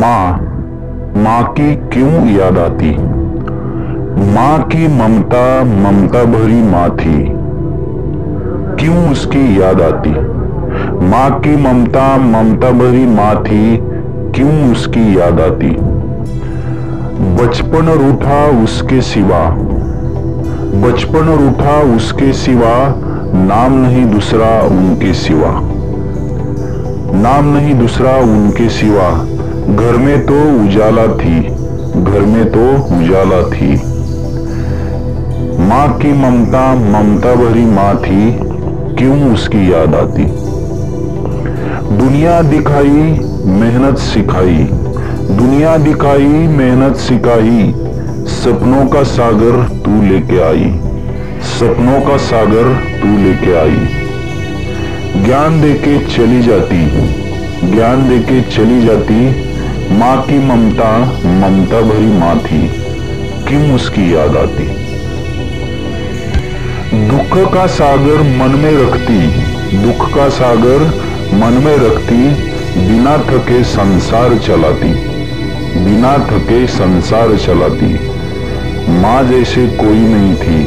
माँ की क्यों याद आती। माँ की ममता ममता भरी माँ थी, क्यों उसकी याद आती। माँ की ममता ममता भरी माँ थी, क्यों उसकी याद आती। बचपन रूठा उसके सिवा, बचपन रूठा उसके सिवा, नाम नहीं दूसरा उनके सिवा, नाम नहीं दूसरा उनके सिवा। घर में तो उजाला थी, घर में तो उजाला थी। माँ की ममता ममता भरी माँ थी, क्यों उसकी याद आती। दुनिया दिखाई मेहनत सिखाई, दुनिया दिखाई मेहनत सिखाई। सपनों का सागर तू लेके आई, सपनों का सागर तू लेके आई। ज्ञान देके चली जाती, ज्ञान देके चली जाती। माँ की ममता ममता भरी माँ थी, क्यों उसकी याद आती। दुख का सागर मन में रखती, दुख का सागर मन में रखती। बिना थके संसार चलाती, बिना थके संसार चलाती। माँ जैसे कोई नहीं थी,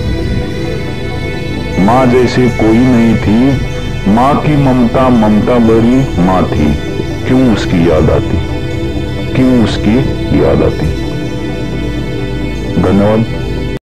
माँ जैसे कोई नहीं थी। माँ की ममता ममता भरी माँ थी, क्यों उसकी याद आती, क्यों उसकी याद आती। धन्यवाद।